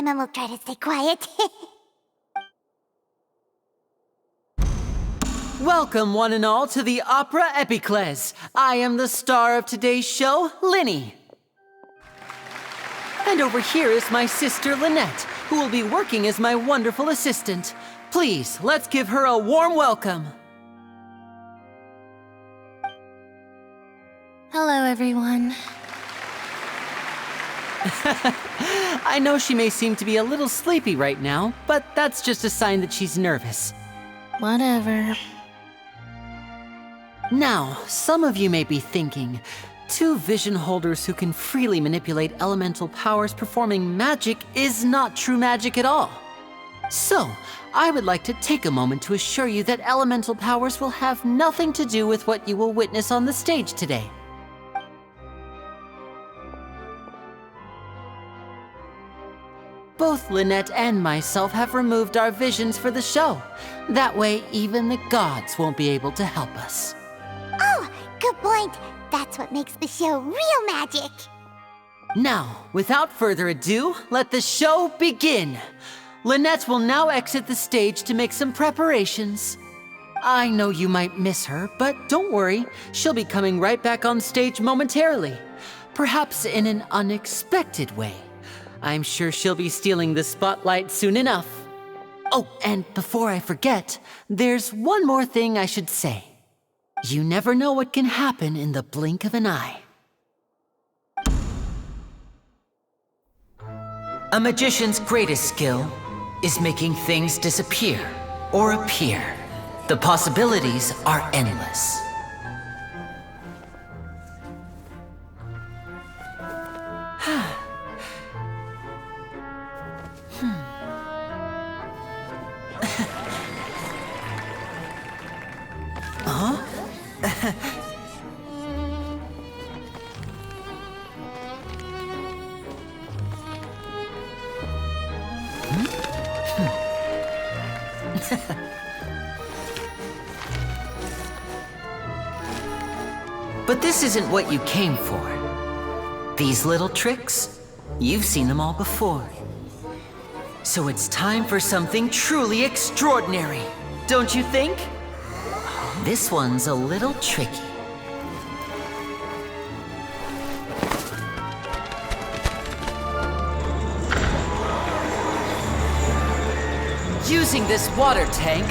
Paimon will try to stay quiet. Welcome, one and all, to the Opera Epiclese. I am the star of today's show, Linny. And over here is my sister, Lynette, who will be working as my wonderful assistant. Please, let's give her a warm welcome. Hello, everyone. I know she may seem to be a little sleepy right now, but that's just a sign that she's nervous. Whatever. Now, some of you may be thinking, two vision holders who can freely manipulate elemental powers performing magic is not true magic at all. So, I would like to take a moment to assure you that elemental powers will have nothing to do with what you will witness on the stage today. Both Lynette and myself have removed our visions for the show. That way, even the gods won't be able to help us. Oh, good point. That's what makes the show real magic. Now, without further ado, let the show begin. Lynette will now exit the stage to make some preparations. I know you might miss her, but don't worry. She'll be coming right back on stage momentarily. Perhaps in an unexpected way. I'm sure she'll be stealing the spotlight soon enough. Oh, and before I forget, there's one more thing I should say. You never know what can happen in the blink of an eye. A magician's greatest skill is making things disappear or appear. The possibilities are endless. But this isn't what you came for. These little tricks, you've seen them all before. So it's time for something truly extraordinary, don't you think? This one's a little tricky. Using this water tank,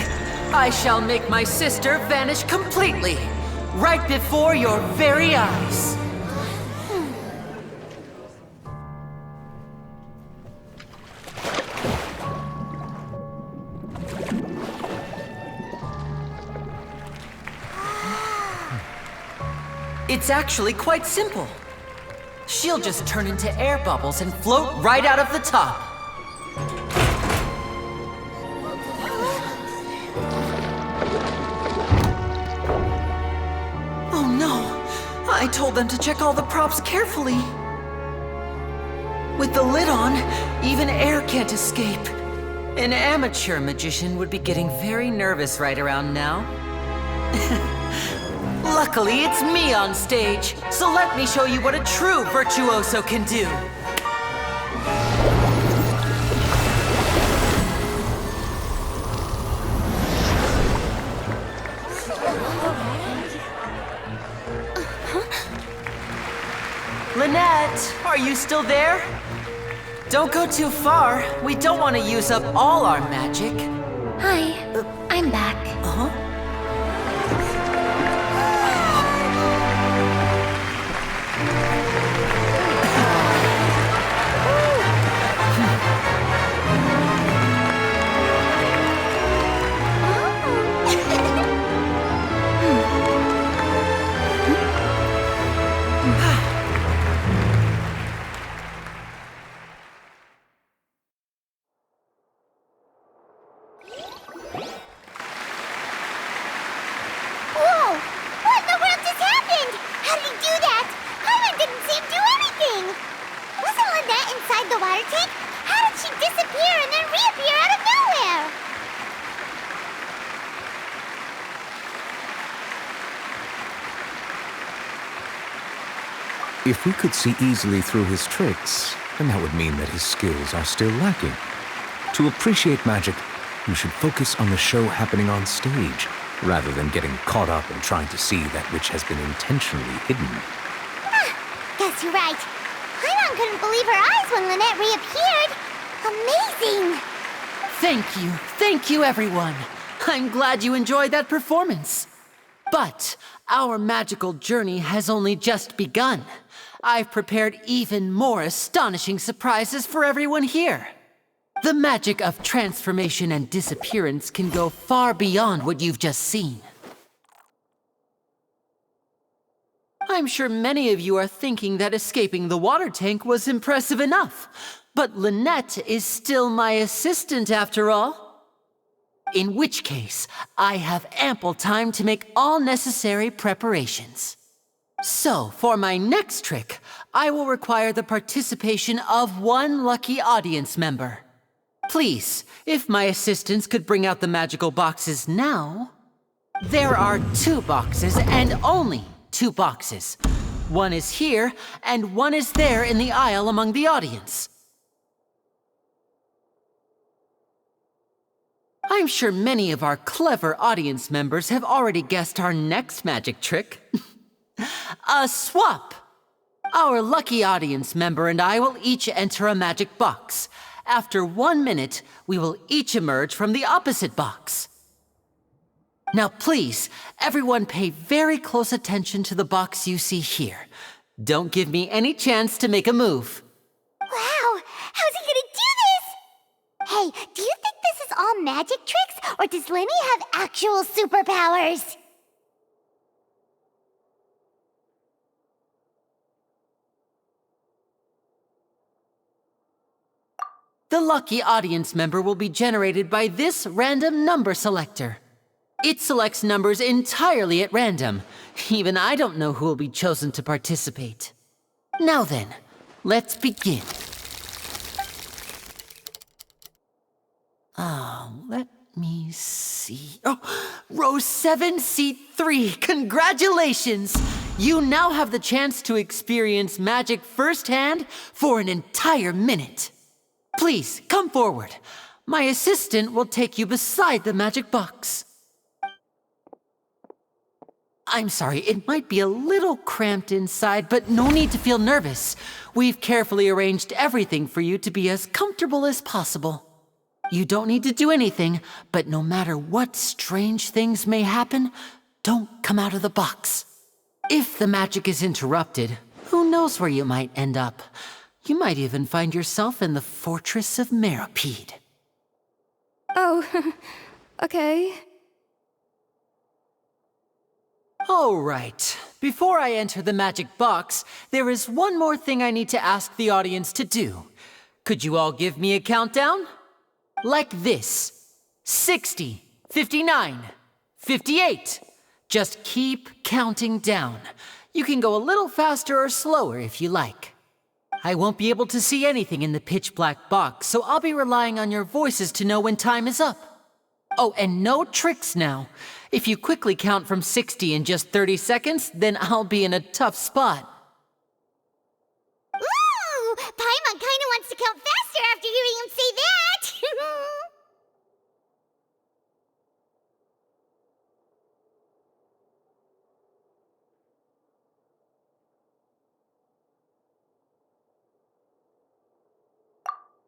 I shall make my sister vanish completely, right before your very eyes. It's actually quite simple. She'll just turn into air bubbles and float right out of the top. Oh no! I told them to check all the props carefully. With the lid on, even air can't escape. An amateur magician would be getting very nervous right around now. Luckily, it's me on stage, so let me show you what a true virtuoso can do. Lynette, are you still there? Don't go too far. We don't want to use up all our magic. Hi, I'm back. Uh-huh. Whoa! What in the world just happened? How did he do that? Paimon didn't see him do anything. Wasn't Lynette inside the water tank? How did she disappear and then reappear out of nowhere? If we could see easily through his tricks, and that would mean that his skills are still lacking. To appreciate magic, you should focus on the show happening on stage, rather than getting caught up in trying to see that which has been intentionally hidden. Guess you're right. Paimon couldn't believe her eyes when Lynette reappeared. Amazing! Thank you everyone. I'm glad you enjoyed that performance. But our magical journey has only just begun. I've prepared even more astonishing surprises for everyone here. The magic of transformation and disappearance can go far beyond what you've just seen. I'm sure many of you are thinking that escaping the water tank was impressive enough, but Lynette is still my assistant after all. In which case, I have ample time to make all necessary preparations. So, for my next trick, I will require the participation of one lucky audience member. Please, if my assistants could bring out the magical boxes now. There are 2 boxes and only 2 boxes. One is here and one is there in the aisle among the audience. I'm sure many of our clever audience members have already guessed our next magic trick. A swap! Our lucky audience member and I will each enter a magic box. After 1 minute, we will each emerge from the opposite box. Now please, everyone pay very close attention to the box you see here. Don't give me any chance to make a move. Wow! How's he gonna do this? Hey, do you think this is all magic tricks, or does Lenny have actual superpowers? The lucky audience member will be generated by this random number selector. It selects numbers entirely at random. Even I don't know who will be chosen to participate. Now then, let's begin. Let me see. Oh, row 7, seat 3. Congratulations! You now have the chance to experience magic firsthand for an entire minute. Please, come forward. My assistant will take you beside the magic box. I'm sorry, it might be a little cramped inside, but no need to feel nervous. We've carefully arranged everything for you to be as comfortable as possible. You don't need to do anything, but no matter what strange things may happen, don't come out of the box. If the magic is interrupted, who knows where you might end up? You might even find yourself in the Fortress of Meropide. Oh, okay. All right. Before I enter the magic box, there is one more thing I need to ask the audience to do. Could you all give me a countdown? Like this. 60, 59, 58. Just keep counting down. You can go a little faster or slower if you like. I won't be able to see anything in the pitch black box, so I'll be relying on your voices to know when time is up. Oh, and no tricks now. If you quickly count from 60 in just 30 seconds, then I'll be in a tough spot. Ooh! Paimon kinda wants to count faster after hearing him say that!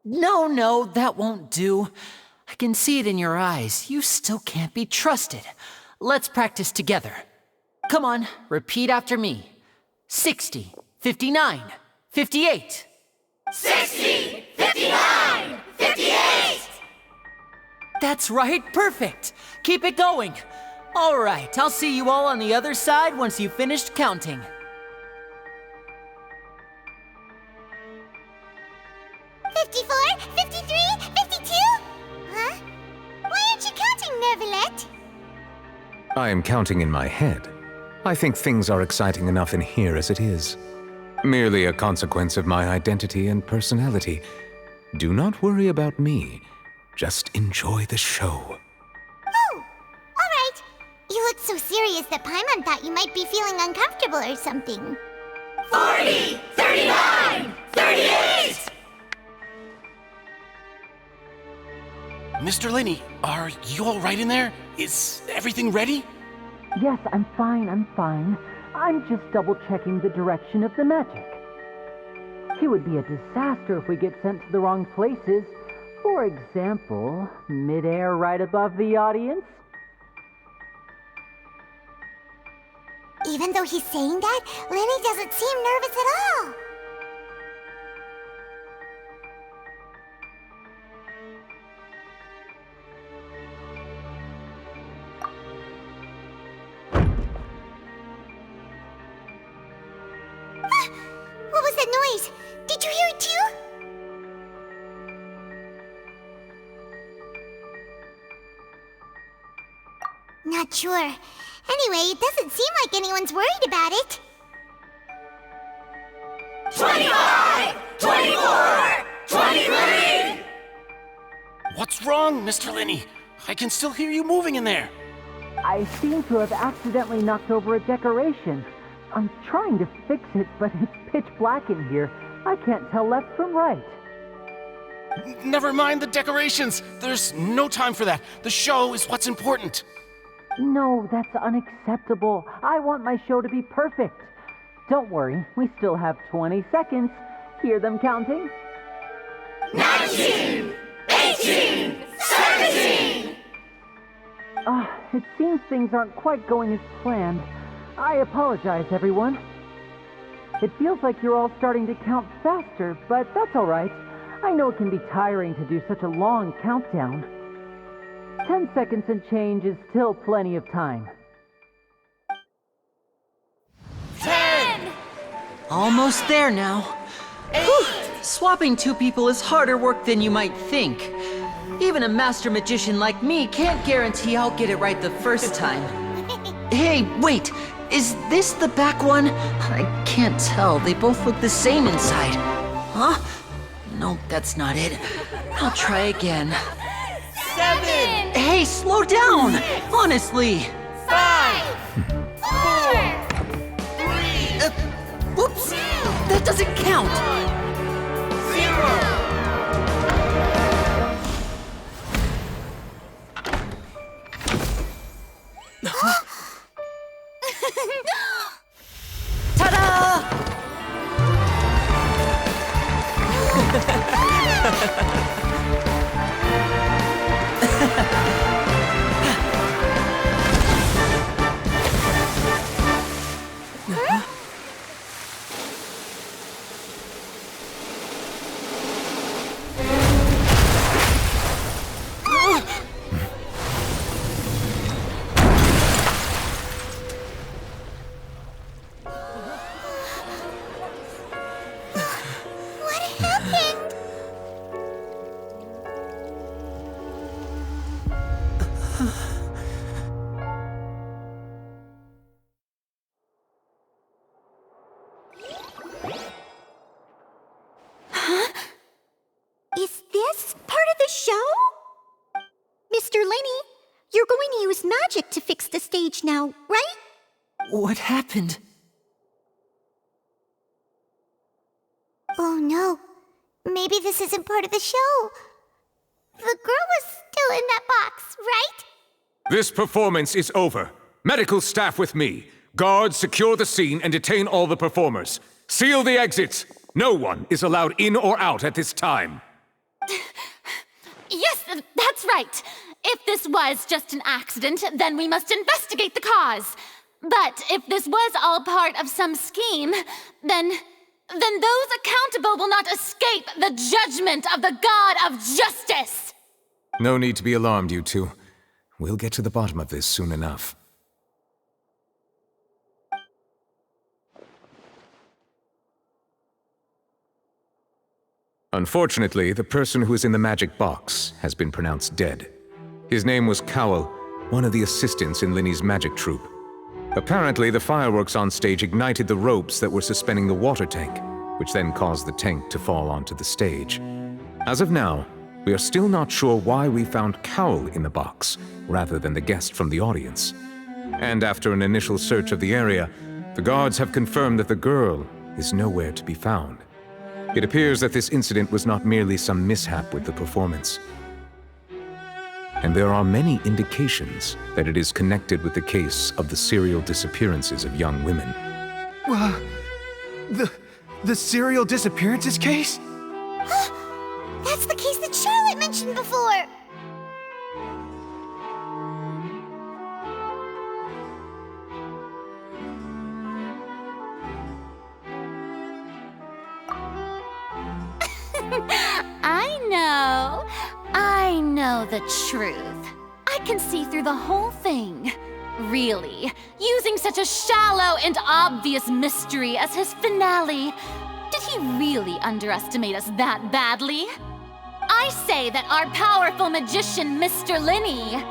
No, that won't do. I can see it in your eyes. You still can't be trusted. Let's practice together. Come on, repeat after me. 60, 59, 58. 60! 59! 58! That's right, perfect. Keep it going. All right, I'll see you all on the other side once you've finished counting. 54, 53, 52? Huh? Why aren't you counting, Nervalet? I am counting in my head. I think things are exciting enough in here as it is. Merely a consequence of my identity and personality. Do not worry about me. Just enjoy the show. Oh, alright. You look so serious that Paimon thought you might be feeling uncomfortable or something. 40, 39, 38! Mr. Linney, are you all right in there? Is everything ready? Yes, I'm fine, I'm just double-checking the direction of the magic. It would be a disaster if we get sent to the wrong places. For example, mid-air right above the audience. Even though he's saying that, Lenny doesn't seem nervous at all. What was that noise? Did you hear it too? Not sure. Anyway, it doesn't seem like anyone's worried about it. 25! 24! 23! What's wrong, Mr. Linney? I can still hear you moving in there. I seem to have accidentally knocked over a decoration. I'm trying to fix it, but it's pitch black in here. I can't tell left from right. Never mind the decorations. There's no time for that. The show is what's important. No, that's unacceptable. I want my show to be perfect. Don't worry, we still have 20 seconds. Hear them counting? 19! 18! 17! It seems things aren't quite going as planned. I apologize, everyone. It feels like you're all starting to count faster, but that's all right. I know it can be tiring to do such a long countdown. 10 seconds and change is still plenty of time. 10! Almost there now. Whew. Swapping two people is harder work than you might think. Even a master magician like me can't guarantee I'll get it right the first time. Hey, wait! Is this the back one? I can't tell. They both look the same inside. Huh? No, that's not it. I'll try again. 7! Hey, slow down! Honestly! 5! 4! 3! Whoops! That doesn't count! 0! Ta-da! What happened? Is this part of the show? Mr. Linney, you're going to use magic to fix the stage now, right? What happened? Oh no. Maybe this isn't part of the show. The girl was still in that box, right? This performance is over. Medical staff with me. Guards, secure the scene and detain all the performers. Seal the exits. No one is allowed in or out at this time. Yes, that's right. If this was just an accident, then we must investigate the cause. But if this was all part of some scheme, then those accountable will not escape the judgment of the God of Justice. No need to be alarmed, you two. We'll get to the bottom of this soon enough. Unfortunately, the person who is in the magic box has been pronounced dead. His name was Cowell, one of the assistants in Linney's magic troupe. Apparently, the fireworks on stage ignited the ropes that were suspending the water tank, which then caused the tank to fall onto the stage. As of now, we are still not sure why we found Cowell in the box, rather than the guest from the audience. And after an initial search of the area, the guards have confirmed that the girl is nowhere to be found. It appears that this incident was not merely some mishap with the performance. and there are many indications that it is connected with the case of the serial disappearances of young women. The serial disappearances case? That's the case that Charlotte mentioned before. I know the truth. I can see through the whole thing. Really, using such a shallow and obvious mystery as his finale. Did he really underestimate us that badly? I say that our powerful magician, Mr. Linney,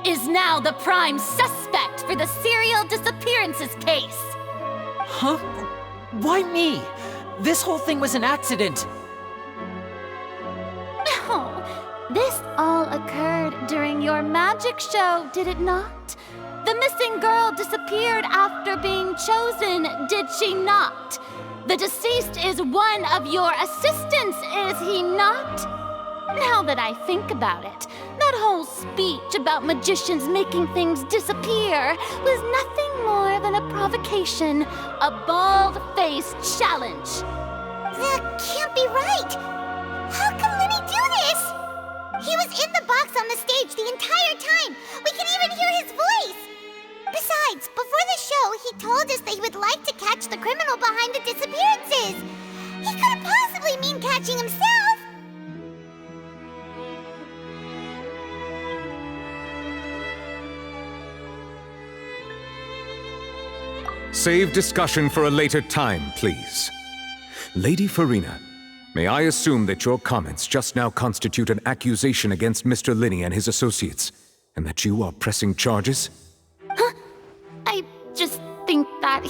is now the prime suspect for the serial disappearances case. Huh? Why me? This whole thing was an accident. No, this all occurred during your magic show, did it not? The missing girl disappeared after being chosen, did she not? The deceased is one of your assistants, is he not? Now that I think about it, that whole speech about magicians making things disappear was nothing more than a provocation, a bald-faced challenge. That can't be right. How can Lenny do this? He was in the box on the stage the entire time. We can even hear his voice. Besides, before the show, he told us that he would like to catch the criminal behind the disappearances. He couldn't possibly mean catching himself. Save discussion for a later time, please. Lady Farina, may I assume that your comments just now constitute an accusation against Mr. Linney and his associates, and that you are pressing charges? I just think that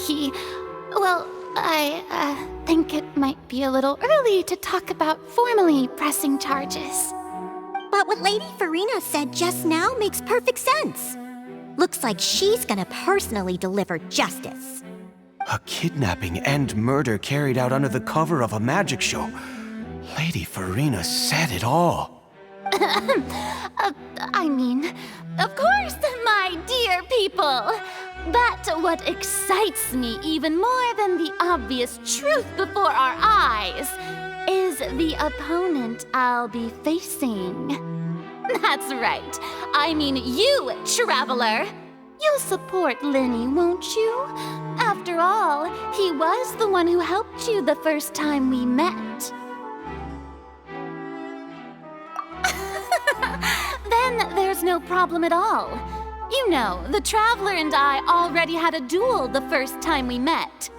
I think it might be a little early to talk about formally pressing charges. But what Lady Farina said just now makes perfect sense. Looks like she's gonna personally deliver justice. A kidnapping and murder carried out under the cover of a magic show. Lady Farina said it all. Of course, my dear people. But what excites me even more than the obvious truth before our eyes is the opponent I'll be facing. That's right. I mean you, Traveler. You'll support Lenny, won't you? After all, he was the one who helped you the first time we met. Then there's no problem at all. You know, the Traveler and I already had a duel the first time we met.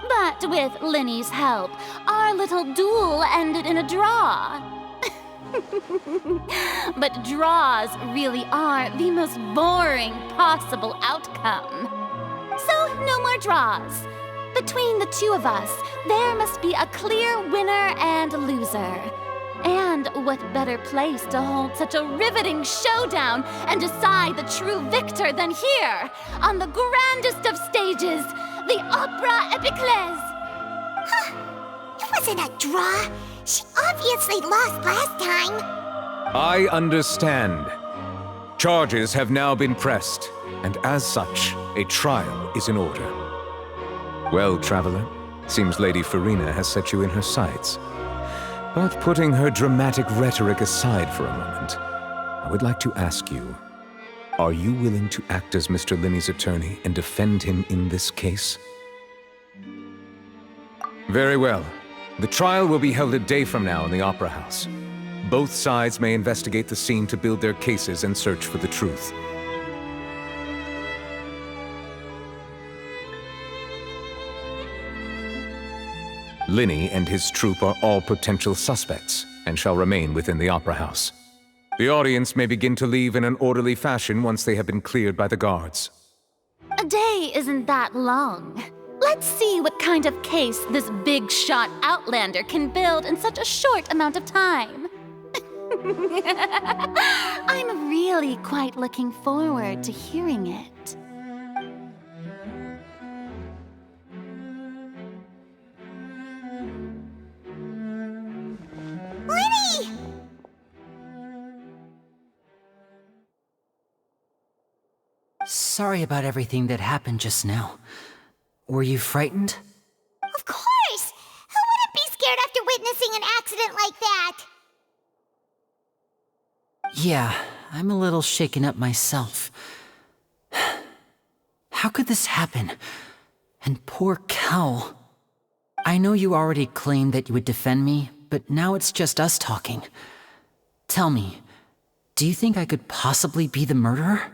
But with Lenny's help, our little duel ended in a draw. But draws really are the most boring possible outcome. So, no more draws. Between the two of us, there must be a clear winner and loser. And what better place to hold such a riveting showdown and decide the true victor than here, on the grandest of stages, the Opera Epiclese. It wasn't a draw. She obviously lost last time. I understand. Charges have now been pressed, and as such, a trial is in order. Well, Traveler, seems Lady Farina has set you in her sights. But putting her dramatic rhetoric aside for a moment, I would like to ask you, are you willing to act as Mr. Linney's attorney and defend him in this case? Very well. The trial will be held a day from now in the Opera House. Both sides may investigate the scene to build their cases and search for the truth. Linney and his troupe are all potential suspects and shall remain within the Opera House. The audience may begin to leave in an orderly fashion once they have been cleared by the guards. A day isn't that long. Let's see what kind of case this big-shot Outlander can build in such a short amount of time. I'm really quite looking forward to hearing it. Lenny! sorry about everything that happened just now. Were you frightened? Of course! Who wouldn't be scared after witnessing an accident like that? Yeah, I'm a little shaken up myself. How could this happen? And poor Cal. I know you already claimed that you would defend me, but now it's just us talking. Tell me, do you think I could possibly be the murderer?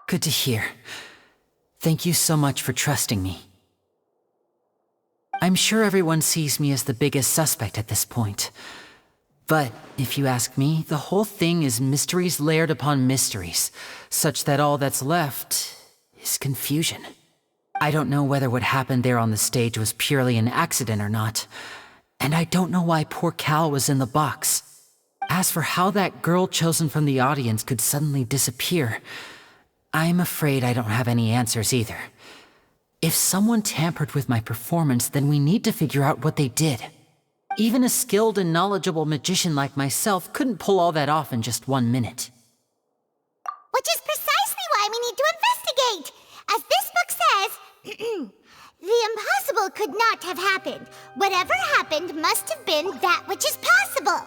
Good to hear. Thank you so much for trusting me. I'm sure everyone sees me as the biggest suspect at this point. But if you ask me, the whole thing is mysteries layered upon mysteries, such that all that's left is confusion. I don't know whether what happened there on the stage was purely an accident or not, and I don't know why poor Cal was in the box. As for how that girl chosen from the audience could suddenly disappear, I'm afraid I don't have any answers either. If someone tampered with my performance, then we need to figure out what they did. Even a skilled and knowledgeable magician like myself couldn't pull all that off in just 1 minute. Which is precisely why we need to investigate! As this book says, the impossible could not have happened. Whatever happened must have been that which is possible.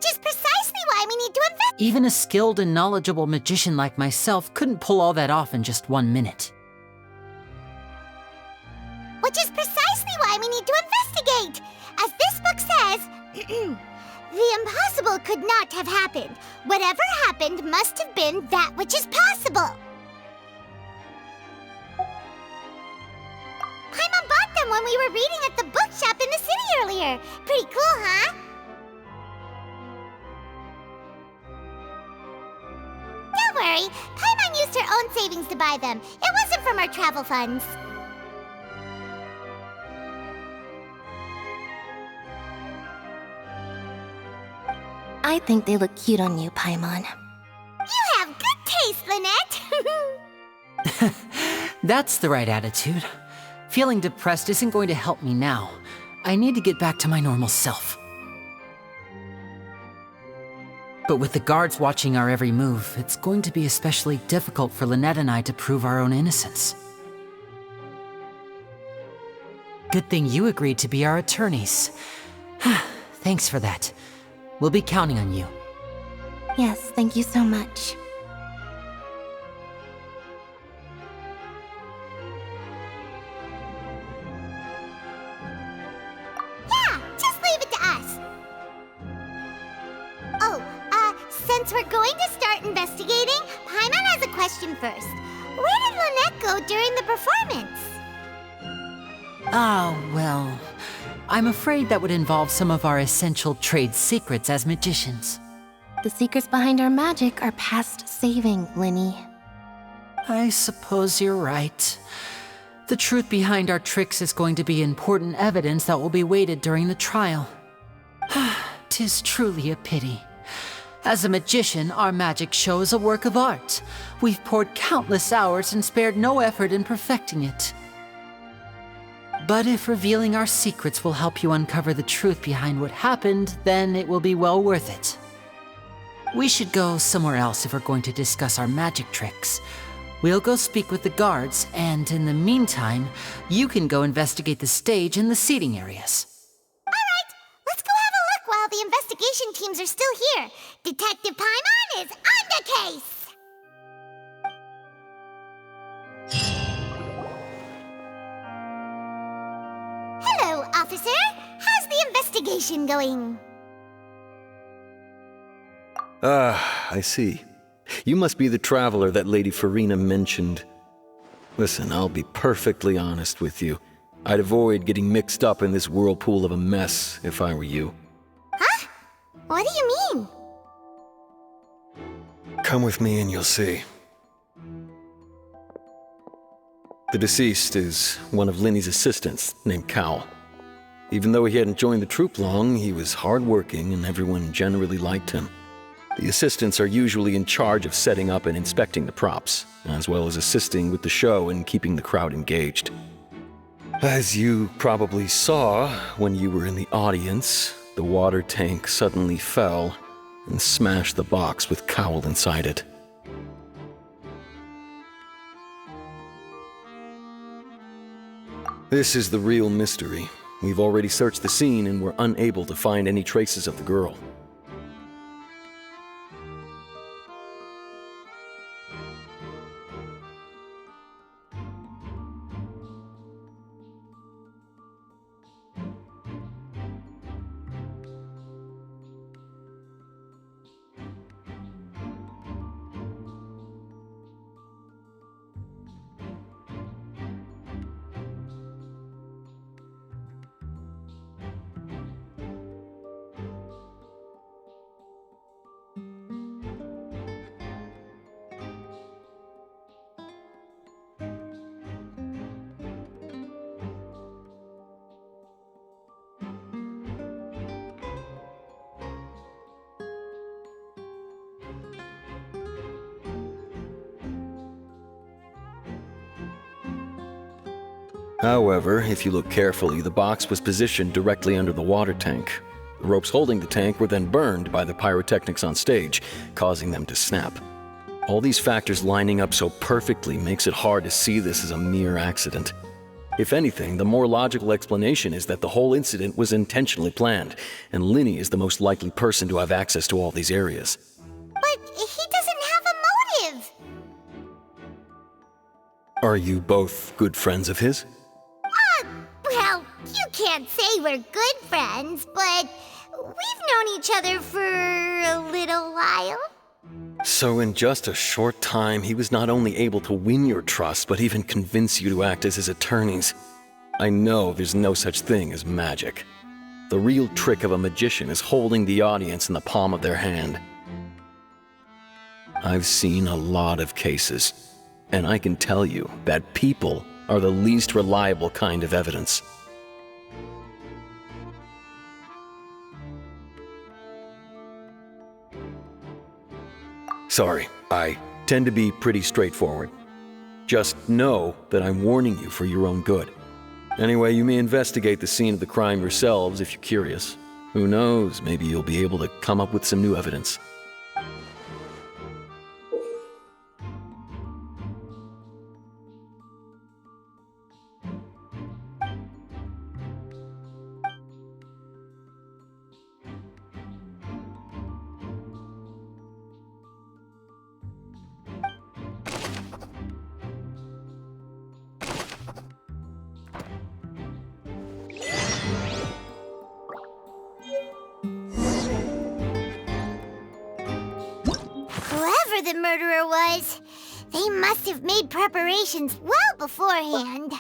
Which is precisely why we need to invest. Even a skilled and knowledgeable magician like myself couldn't pull all that off in just 1 minute. Which is precisely why we need to investigate. As this book says, the impossible could not have happened. Whatever happened must have been that which is possible. Paimon bought them when we were reading at the bookshop in the city earlier. Pretty cool, huh? Don't worry, Paimon used her own savings to buy them. It wasn't from our travel funds. I think they look cute on you, Paimon. You have good taste, Lynette. That's the right attitude. Feeling depressed isn't going to help me now. I need to get back to my normal self. But with the guards watching our every move, it's going to be especially difficult for Lynette and I to prove our own innocence. Good thing you agreed to be our attorneys. Thanks for that. We'll be counting on you. Yes, thank you so much. Yeah, just leave it to us. Oh, since we're going to start investigating, Paimon has a question first. Where did Lynette go during the performance? Well, I'm afraid that would involve some of our essential trade secrets as magicians. The secrets behind our magic are past saving, Linny. I suppose you're right. The truth behind our tricks is going to be important evidence that will be weighted during the trial. 'Tis truly a pity. As a magician, our magic show is a work of art. We've poured countless hours and spared no effort in perfecting it. But if revealing our secrets will help you uncover the truth behind what happened, then it will be well worth it. We should go somewhere else if we're going to discuss our magic tricks. We'll go speak with the guards, and in the meantime, you can go investigate the stage and the seating areas. Alright, let's go have a look while the investigation teams are still here. Detective Paimon is on the case! Hello, officer. How's the investigation going? I see. You must be the traveler that Lady Farina mentioned. Listen, I'll be perfectly honest with you. I'd avoid getting mixed up in this whirlpool of a mess if I were you. Huh? What do you mean? Come with me and you'll see. The deceased is one of Linny's assistants, named Cal. Even though he hadn't joined the troupe long, he was hardworking and everyone generally liked him. The assistants are usually in charge of setting up and inspecting the props, as well as assisting with the show and keeping the crowd engaged. As you probably saw when you were in the audience, the water tank suddenly fell and smashed the box with Cowl inside it. This is the real mystery. We've already searched the scene and were unable to find any traces of the girl. However, if you look carefully, the box was positioned directly under the water tank. The ropes holding the tank were then burned by the pyrotechnics on stage, causing them to snap. All these factors lining up so perfectly makes it hard to see this as a mere accident. If anything, the more logical explanation is that the whole incident was intentionally planned, and Linny is the most likely person to have access to all these areas. But he doesn't have a motive. Are you both good friends of his? Well, you can't say we're good friends, but we've known each other for a little while. So in just a short time, he was not only able to win your trust, but even convince you to act as his attorneys. I know there's no such thing as magic. The real trick of a magician is holding the audience in the palm of their hand. I've seen a lot of cases, and I can tell you that people are the least reliable kind of evidence. Sorry, I tend to be pretty straightforward. Just know that I'm warning you for your own good. Anyway, you may investigate the scene of the crime yourselves if you're curious. Who knows, maybe you'll be able to come up with some new evidence. Whoever the murderer was, they must have made preparations well beforehand.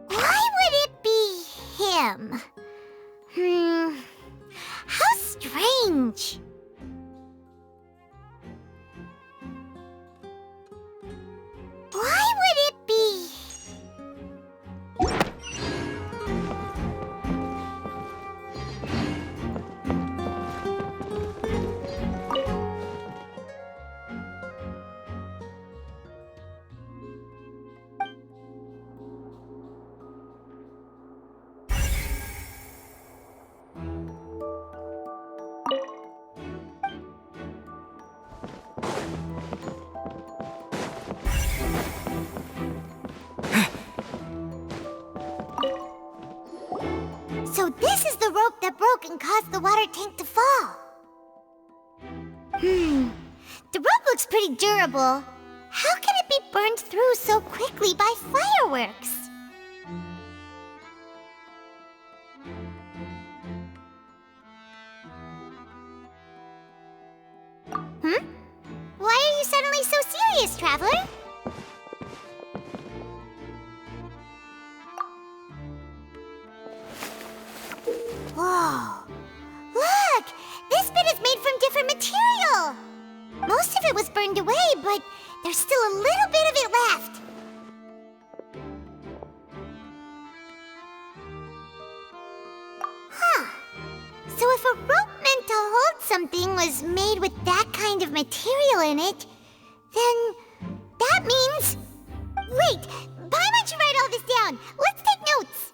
Why would it be him? How strange. Why would it be? So this is the rope that broke and caused the water tank to fall. The rope looks pretty durable. How can it be burned through so quickly by fireworks? Why are you suddenly so serious, Traveler? Whoa! Look! This bit is made from different material! Most of it was burned away, but there's still a little bit of it left. Huh. So if a rope meant to hold something was made with that kind of material in it, then that means... Wait! Why don't you write all this down? Let's take notes!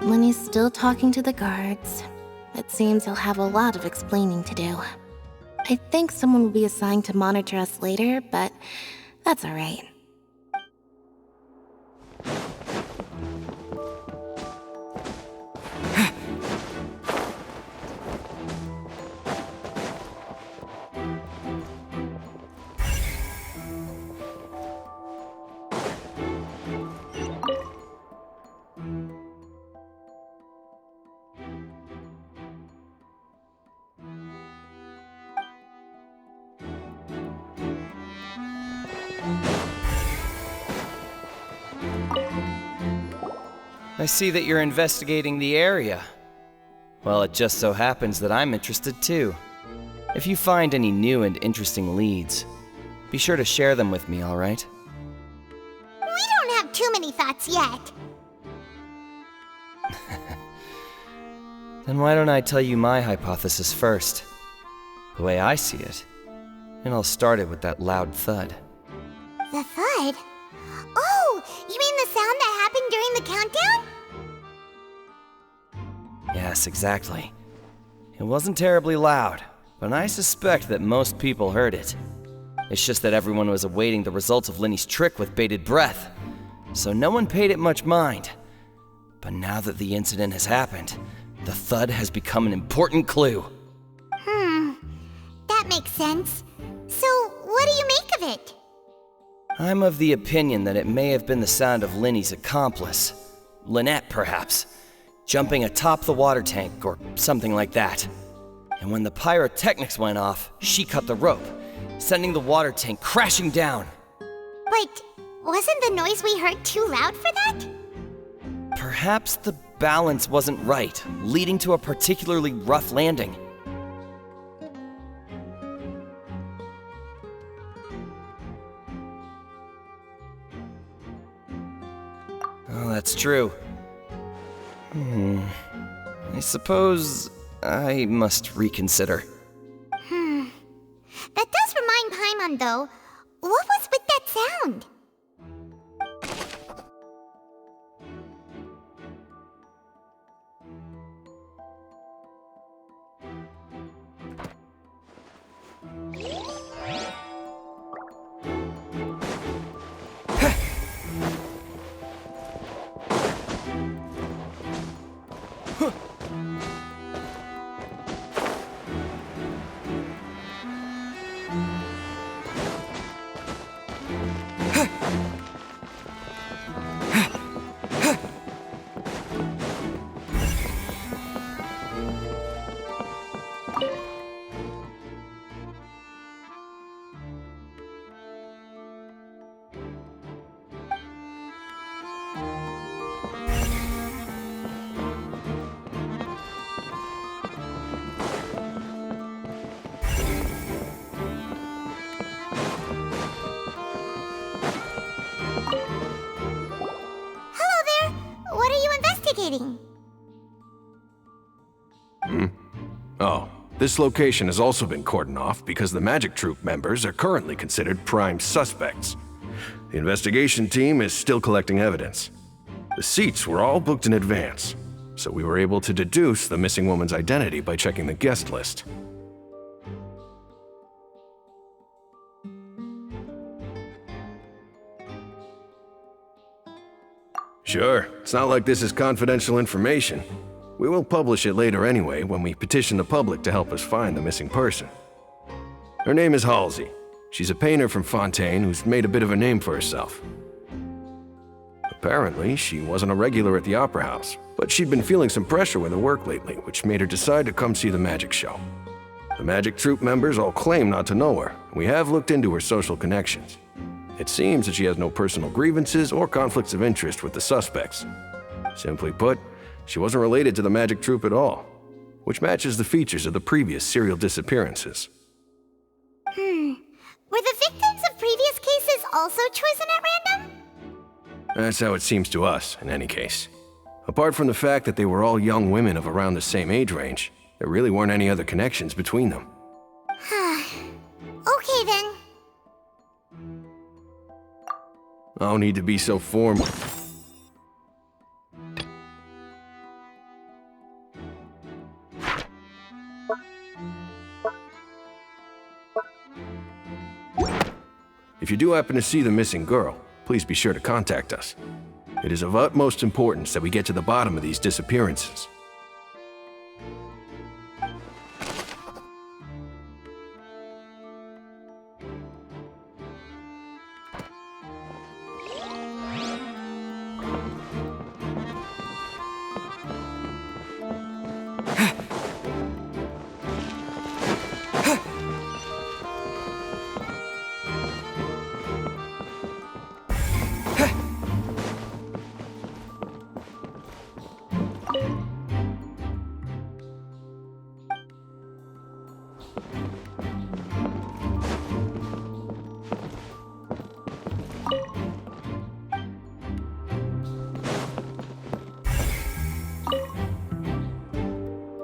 Lenny's still talking to the guards. It seems he'll have a lot of explaining to do. I think someone will be assigned to monitor us later, but that's alright. I see that you're investigating the area. Well, it just so happens that I'm interested too. If you find any new and interesting leads, be sure to share them with me, alright? We don't have too many thoughts yet. Then why don't I tell you my hypothesis first? The way I see it. And I'll start it with that loud thud. The thud? Oh, you mean the sound that happened during the countdown? Yes, exactly. It wasn't terribly loud, but I suspect that most people heard it. It's just that everyone was awaiting the results of Linny's trick with bated breath, so no one paid it much mind. But now that the incident has happened, the thud has become an important clue. That makes sense. So, what do you make of it? I'm of the opinion that it may have been the sound of Linny's accomplice, Lynette perhaps, jumping atop the water tank or something like that. And when the pyrotechnics went off, she cut the rope, sending the water tank crashing down. But wasn't the noise we heard too loud for that? Perhaps the balance wasn't right, leading to a particularly rough landing. Oh, that's true. I suppose I must reconsider. That does remind Paimon, though. What was with that sound? Oh, this location has also been cordoned off because the Magic Troop members are currently considered prime suspects. The investigation team is still collecting evidence. The seats were all booked in advance, so we were able to deduce the missing woman's identity by checking the guest list. Sure, it's not like this is confidential information. We will publish it later anyway when we petition the public to help us find the missing person. Her name is Halsey. She's a painter from Fontaine who's made a bit of a name for herself. Apparently, she wasn't a regular at the Opera House, but she'd been feeling some pressure with her work lately, which made her decide to come see the magic show. The Magic Troop members all claim not to know her, and we have looked into her social connections. It seems that she has no personal grievances or conflicts of interest with the suspects. Simply put, she wasn't related to the Magic Troop at all, which matches the features of the previous serial disappearances. Were the victims of previous cases also chosen at random? That's how it seems to us, in any case. Apart from the fact that they were all young women of around the same age range, there really weren't any other connections between them. Okay then. No need to be so formal. If you do happen to see the missing girl, please be sure to contact us. It is of utmost importance that we get to the bottom of these disappearances.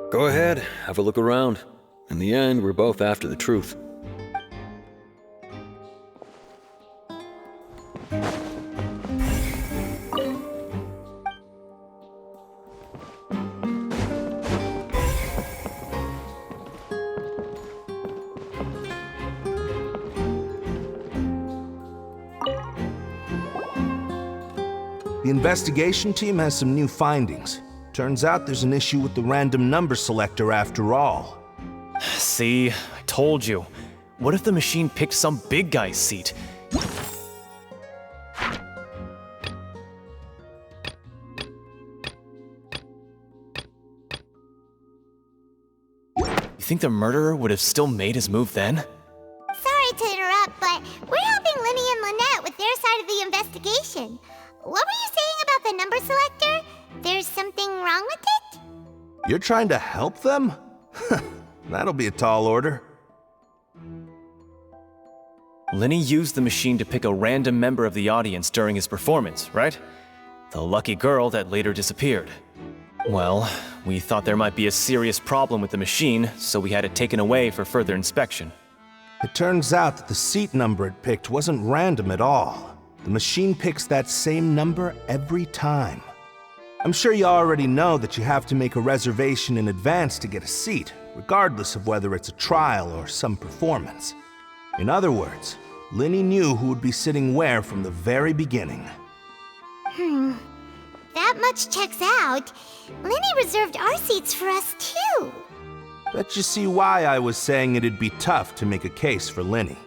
Go ahead, have a look around. In the end, we're both after the truth. The investigation team has some new findings. Turns out there's an issue with the random number selector after all. See, I told you. What if the machine picked some big guy's seat? You think the murderer would have still made his move then? Sorry to interrupt, but we're helping Linny and Lynette with their side of the investigation. What were you saying about the number selector? There's something wrong with it? You're trying to help them? That'll be a tall order. Linny used the machine to pick a random member of the audience during his performance, right? The lucky girl that later disappeared. Well, we thought there might be a serious problem with the machine, so we had it taken away for further inspection. It turns out that the seat number it picked wasn't random at all. The machine picks that same number every time. I'm sure you already know that you have to make a reservation in advance to get a seat, regardless of whether it's a trial or some performance. In other words, Linny knew who would be sitting where from the very beginning. That much checks out. Linny reserved our seats for us too. Bet you see why I was saying it'd be tough to make a case for Linny.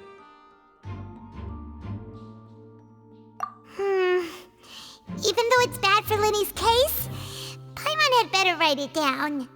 Even though it's bad for Linny's case, Paimon had better write it down.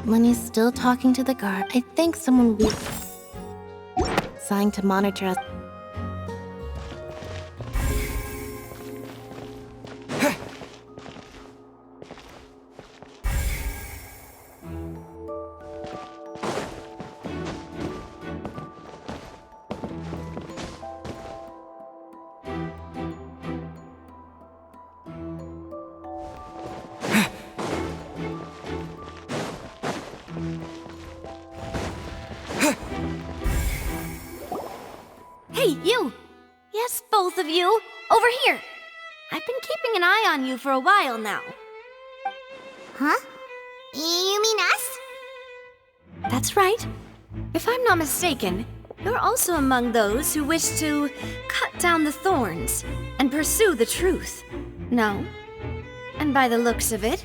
Linny's still talking to the guard. I think someone will be assigned to monitor us. Hey, you! Yes, both of you! Over here! I've been keeping an eye on you for a while now. Huh? You mean us? That's right. If I'm not mistaken, you're also among those who wish to cut down the thorns and pursue the truth. No? And by the looks of it,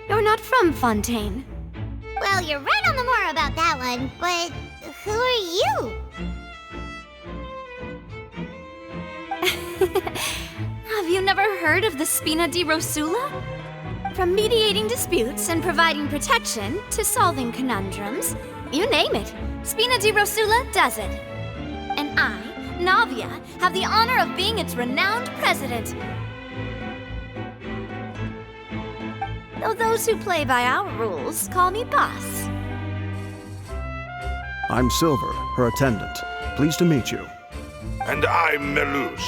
you're not from Fontaine. Well, you're right on the more about that one, but who are you? Have you never heard of the Spina di Rosula? From mediating disputes and providing protection to solving conundrums, you name it, Spina di Rosula does it. And I, Navia, have the honor of being its renowned president. Though those who play by our rules call me boss. I'm Silver, her attendant. Pleased to meet you. And I'm Melus.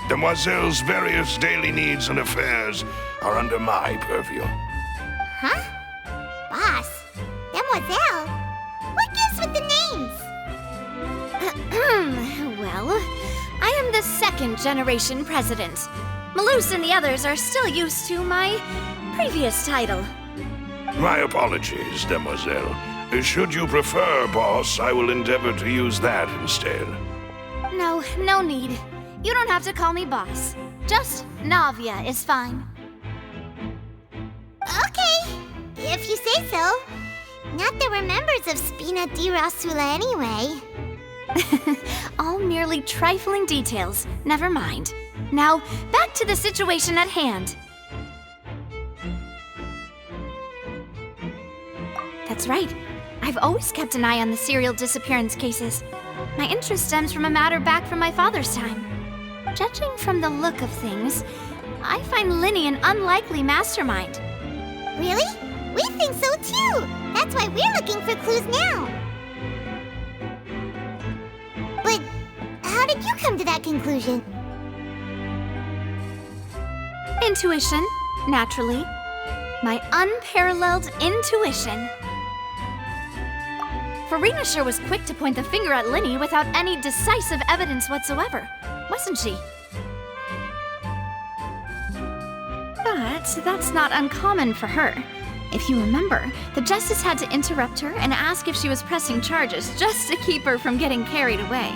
Demoiselle's various daily needs and affairs are under my purview. Huh? Boss? Demoiselle? What gives with the names? Well, I am the second generation president. Melus and the others are still used to my previous title. My apologies, Demoiselle. Should you prefer, boss, I will endeavor to use that instead. No, no need. You don't have to call me boss. Just Navia is fine. Okay, if you say so. Not that we're members of Spina di Rasula anyway. All merely trifling details. Never mind. Now, back to the situation at hand. That's right. I've always kept an eye on the serial disappearance cases. My interest stems from a matter back from my father's time. Judging from the look of things, I find Linny an unlikely mastermind. Really? We think so too! That's why we're looking for clues now. But how did you come to that conclusion? Intuition, naturally. My unparalleled intuition. Farina sure was quick to point the finger at Linny without any decisive evidence whatsoever, wasn't she? But that's not uncommon for her. If you remember, the Justice had to interrupt her and ask if she was pressing charges just to keep her from getting carried away.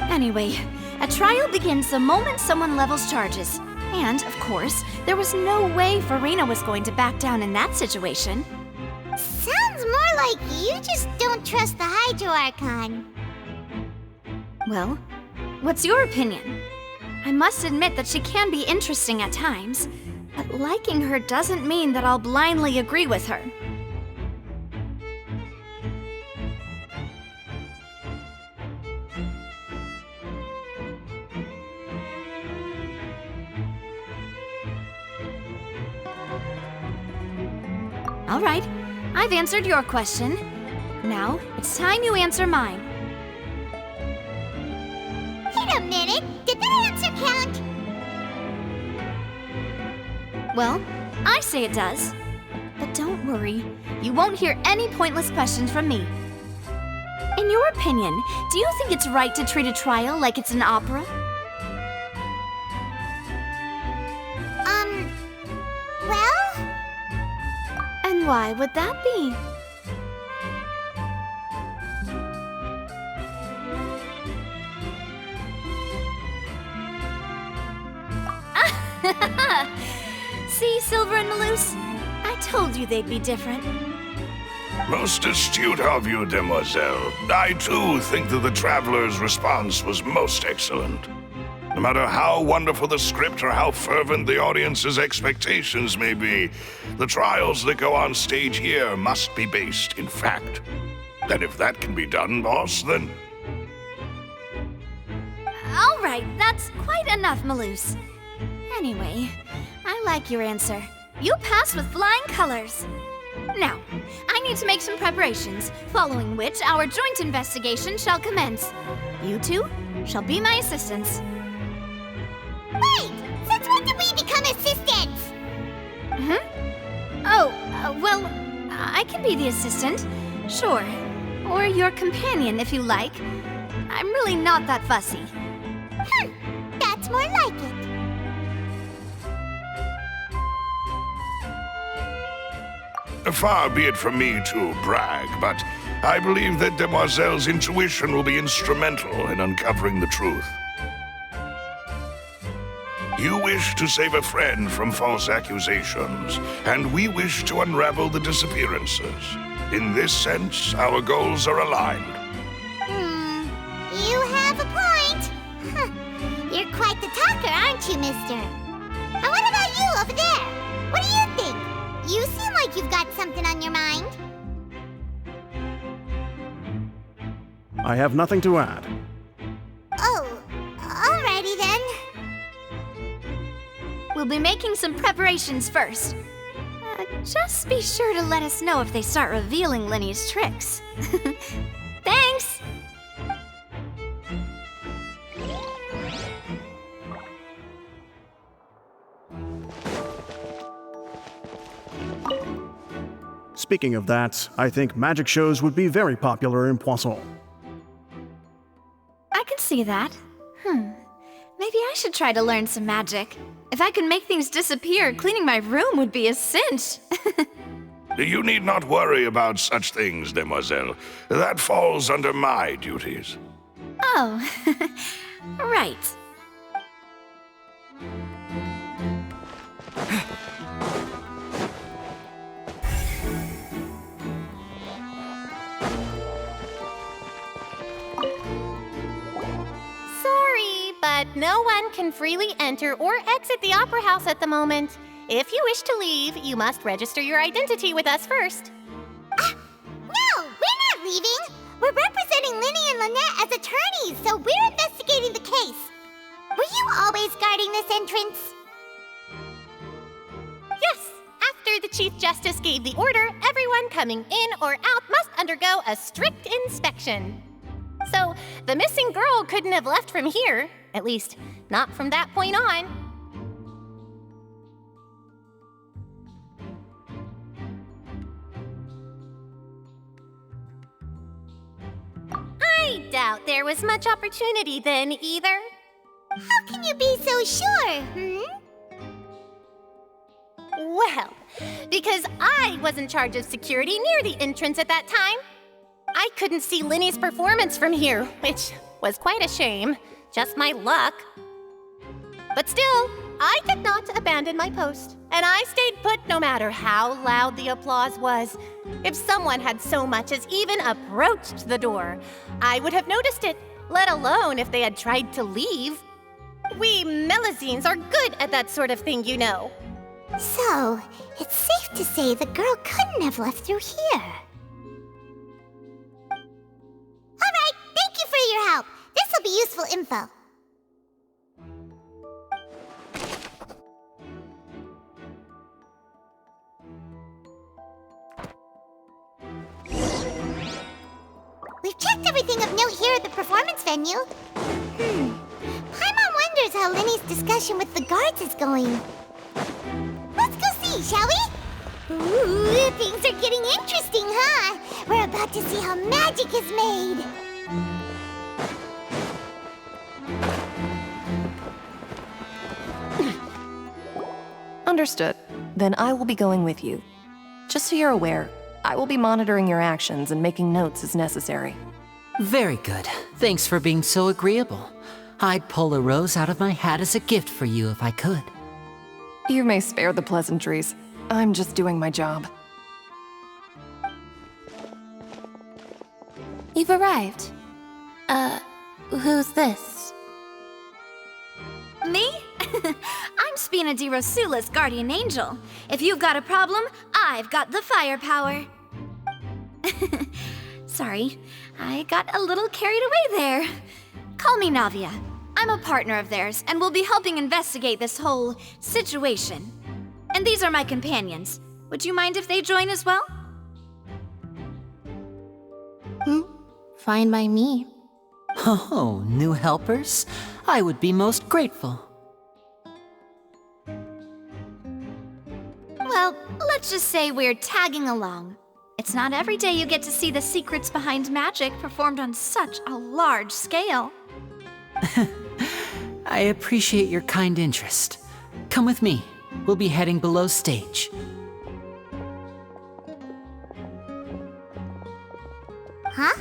Anyway, a trial begins the moment someone levels charges. And, of course, there was no way Farina was going to back down in that situation. Sounds more like you just don't trust the Hydro Archon. Well, what's your opinion? I must admit that she can be interesting at times, but liking her doesn't mean that I'll blindly agree with her. All right, I've answered your question. Now, it's time you answer mine. Wait a minute, did that answer count? Well, I say it does. But don't worry, you won't hear any pointless questions from me. In your opinion, do you think it's right to treat a trial like it's an opera? Well? And why would that be? See, Silver and Maloose? I told you they'd be different. Most astute of you, demoiselle. I too think that the traveler's response was most excellent. No matter how wonderful the script or how fervent the audience's expectations may be, the trials that go on stage here must be based in fact. And if that can be done, boss, then... All right, that's quite enough, Maloose. Anyway, I like your answer. You pass with flying colors. Now, I need to make some preparations, following which our joint investigation shall commence. You two shall be my assistants. Wait! Since when did we become assistants? Oh, well, I can be the assistant, sure. Or your companion, if you like. I'm really not that fussy. That's more like it. Far be it from me to brag, but I believe that Demoiselle's intuition will be instrumental in uncovering the truth. You wish to save a friend from false accusations, and we wish to unravel the disappearances. In this sense, our goals are aligned. You have a point. You're quite the talker, aren't you, mister? And what about you over there? What do you think? You seem like you've got something on your mind. I have nothing to add. Oh, alrighty then. We'll be making some preparations first. Just be sure to let us know if they start revealing Linny's tricks. Thanks! Speaking of that, I think magic shows would be very popular in Poisson. I can see that. Maybe I should try to learn some magic. If I could make things disappear, cleaning my room would be a cinch. You need not worry about such things, demoiselle. That falls under my duties. Oh, right. Sorry, but no one can freely enter or exit the Opera House at the moment. If you wish to leave, you must register your identity with us first. No, we're not leaving. We're representing Linny and Lynette as attorneys, so we're investigating the case. Were you always guarding this entrance? Yes. After the Chief Justice gave the order, everyone coming in or out must undergo a strict inspection. So, the missing girl couldn't have left from here. At least, not from that point on. I doubt there was much opportunity then, either. How can you be so sure, Well, because I was in charge of security near the entrance at that time. I couldn't see Linny's performance from here, which was quite a shame. Just my luck. But still, I did not abandon my post, and I stayed put no matter how loud the applause was. If someone had so much as even approached the door, I would have noticed it, let alone if they had tried to leave. We Melazines are good at that sort of thing, you know. So, it's safe to say the girl couldn't have left through here. All right, thank you for your help. This will be useful info. We've checked everything of note here at the performance venue. Paimon wonders how Linny's discussion with the guards is going. Let's go see, shall we? Ooh, things are getting interesting, huh? We're about to see how magic is made. Understood. Then I will be going with you. Just so you're aware, I will be monitoring your actions and making notes as necessary. Very good. Thanks for being so agreeable. I'd pull a rose out of my hat as a gift for you if I could. You may spare the pleasantries. I'm just doing my job. You've arrived. Who's this? Me? I'm Spina di Rosula's guardian angel. If you've got a problem, I've got the firepower. Sorry, I got a little carried away there. Call me Navia. I'm a partner of theirs, and will be helping investigate this whole situation. And these are my companions. Would you mind if they join as well? Fine by me. Oh, new helpers? I would be most grateful. Well, let's just say we're tagging along. It's not every day you get to see the secrets behind magic performed on such a large scale. I appreciate your kind interest. Come with me. We'll be heading below stage. Huh?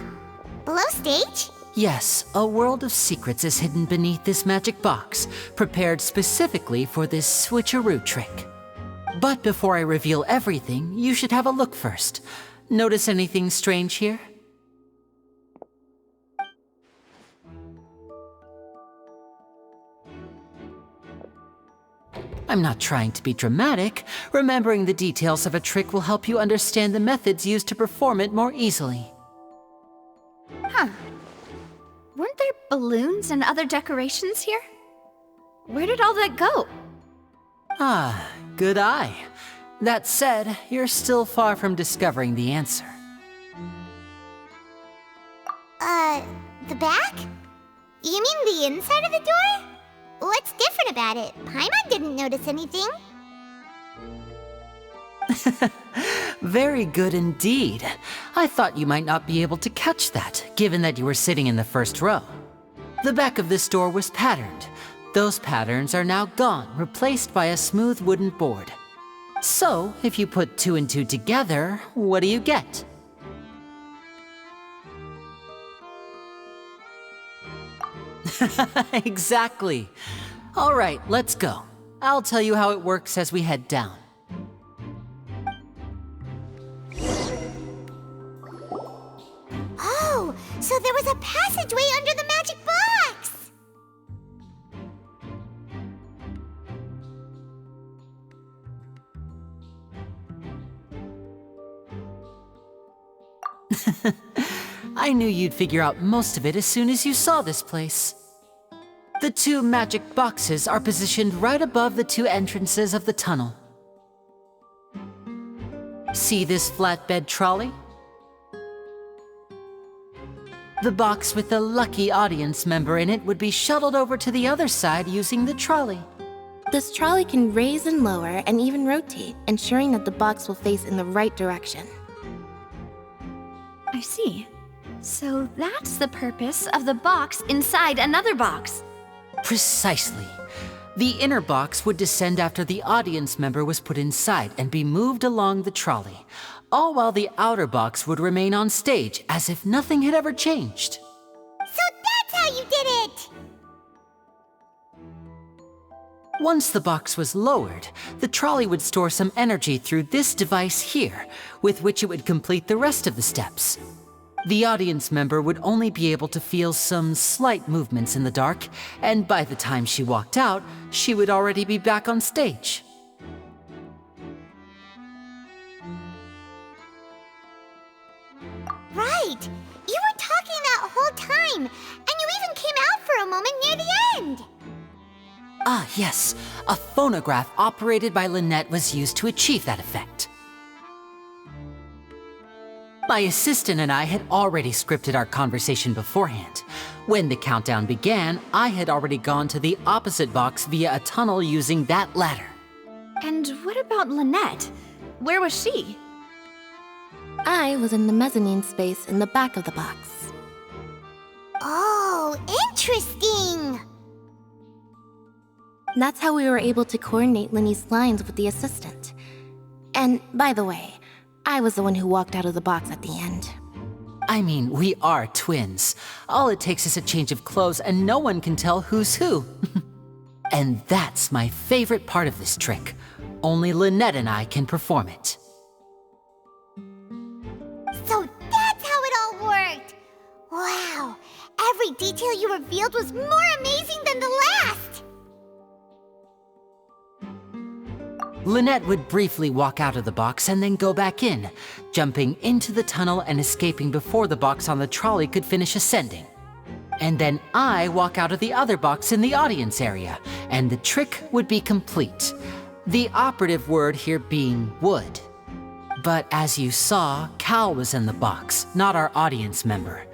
Below stage? Yes, a world of secrets is hidden beneath this magic box, prepared specifically for this switcheroo trick. But before I reveal everything, you should have a look first. Notice anything strange here? I'm not trying to be dramatic. Remembering the details of a trick will help you understand the methods used to perform it more easily. Huh. Weren't there balloons and other decorations here? Where did all that go? Ah, good eye. That said, you're still far from discovering the answer. The back? You mean the inside of the door? What's different about it? Paimon didn't notice anything. Very good indeed. I thought you might not be able to catch that, given that you were sitting in the first row. The back of this door was patterned. Those patterns are now gone, replaced by a smooth wooden board. So, if you put 2 and 2 together, what do you get? Exactly. All right, let's go. I'll tell you how it works as we head down. Oh, so there was a passageway under the magic box! I knew you'd figure out most of it as soon as you saw this place. The 2 magic boxes are positioned right above the 2 entrances of the tunnel. See this flatbed trolley? The box with the lucky audience member in it would be shuttled over to the other side using the trolley. This trolley can raise and lower and even rotate, ensuring that the box will face in the right direction. I see. So that's the purpose of the box inside another box. Precisely. The inner box would descend after the audience member was put inside and be moved along the trolley, all while the outer box would remain on stage as if nothing had ever changed. So that's how you did it! Once the box was lowered, the trolley would store some energy through this device here, with which it would complete the rest of the steps. The audience member would only be able to feel some slight movements in the dark, and by the time she walked out, she would already be back on stage. Right! You were talking that whole time, and you even came out for a moment near the end! Ah, yes. A phonograph operated by Lynette was used to achieve that effect. My assistant and I had already scripted our conversation beforehand. When the countdown began, I had already gone to the opposite box via a tunnel using that ladder. And what about Lynette? Where was she? I was in the mezzanine space in the back of the box. Oh, interesting! That's how we were able to coordinate Linny's lines with the assistant. And, by the way, I was the one who walked out of the box at the end. I mean, we are twins. All it takes is a change of clothes and no one can tell who's who. And that's my favorite part of this trick. Only Lynette and I can perform it. So that's how it all worked! Wow, every detail you revealed was more amazing than the last! Lynette would briefly walk out of the box and then go back in, jumping into the tunnel and escaping before the box on the trolley could finish ascending. And then I walk out of the other box in the audience area, and the trick would be complete. The operative word here being would. But as you saw, Cal was in the box, not our audience member.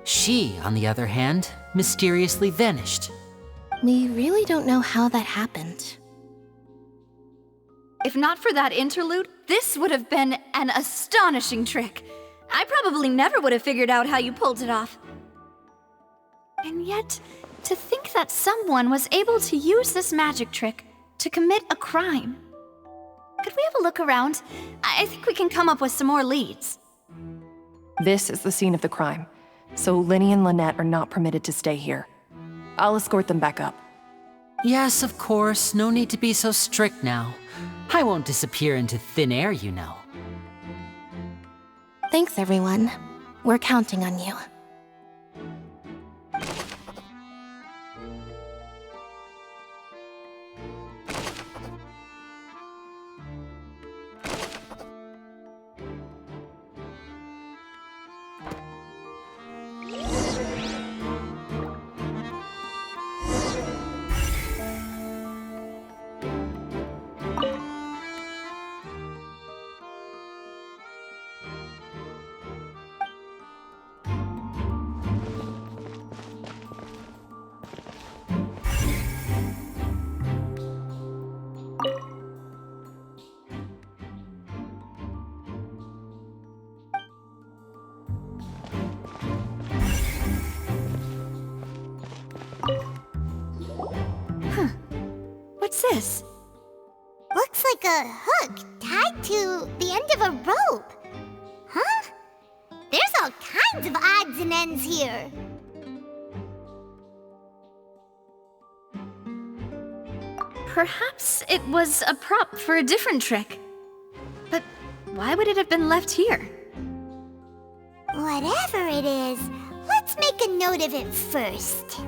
She, on the other hand, mysteriously vanished. We really don't know how that happened. If not for that interlude, this would have been an astonishing trick. I probably never would have figured out how you pulled it off. And yet, to think that someone was able to use this magic trick to commit a crime. Could we have a look around? I think we can come up with some more leads. This is the scene of the crime, so Linny and Lynette are not permitted to stay here. I'll escort them back up. Yes, of course. No need to be so strict now. I won't disappear into thin air, you know. Thanks, everyone. We're counting on you. What's this? Looks like a hook tied to the end of a rope. Huh? There's all kinds of odds and ends here. Perhaps it was a prop for a different trick. But why would it have been left here? Whatever it is, let's make a note of it first.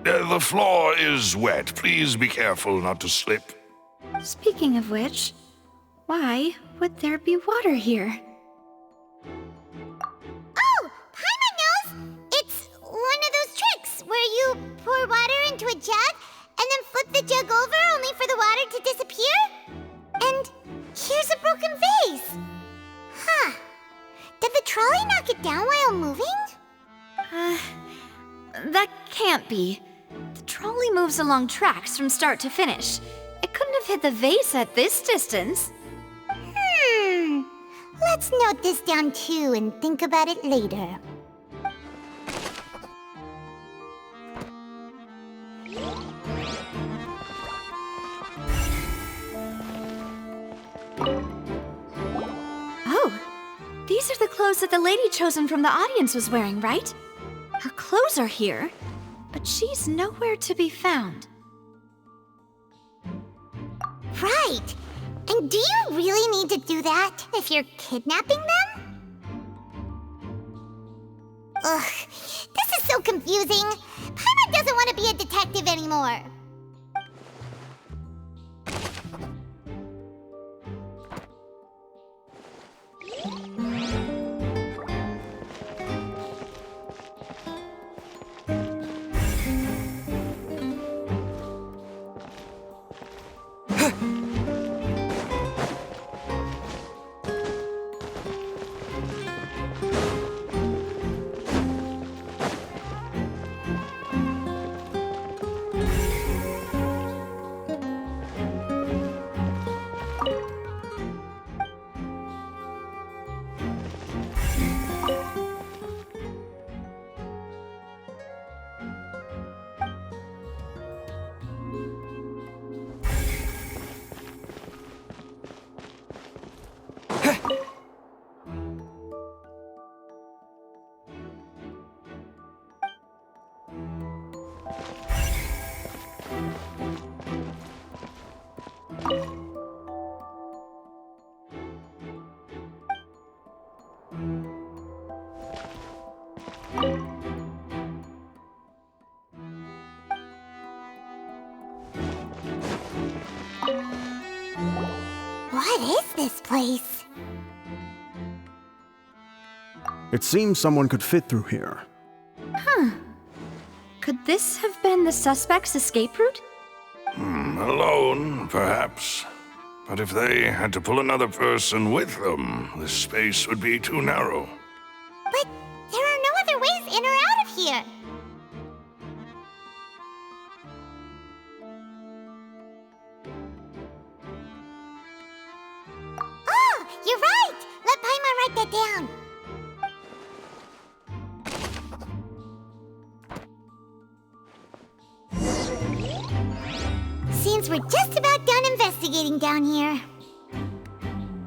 The floor is wet. Please be careful not to slip. Speaking of which, why would there be water here? Oh, Paimon knows! It's one of those tricks where you pour water into a jug and then flip the jug over only for the water to disappear? And here's a broken vase. Huh. Did the trolley knock it down while moving? That can't be. The trolley moves along tracks from start to finish. It couldn't have hit the vase at this distance. Let's note this down too and think about it later. Oh, these are the clothes that the lady chosen from the audience was wearing, right? Her clothes are here, but she's nowhere to be found. Right. And do you really need to do that if you're kidnapping them? Ugh, this is so confusing. Paimon doesn't want to be a detective anymore. What is this place? It seems someone could fit through here. Huh. Could this have been the suspect's escape route? Alone, perhaps. But if they had to pull another person with them, this space would be too narrow. But there are no other ways in or out of here. Oh, you're right! Let Paimon write that down. Seems we're just about done investigating down here.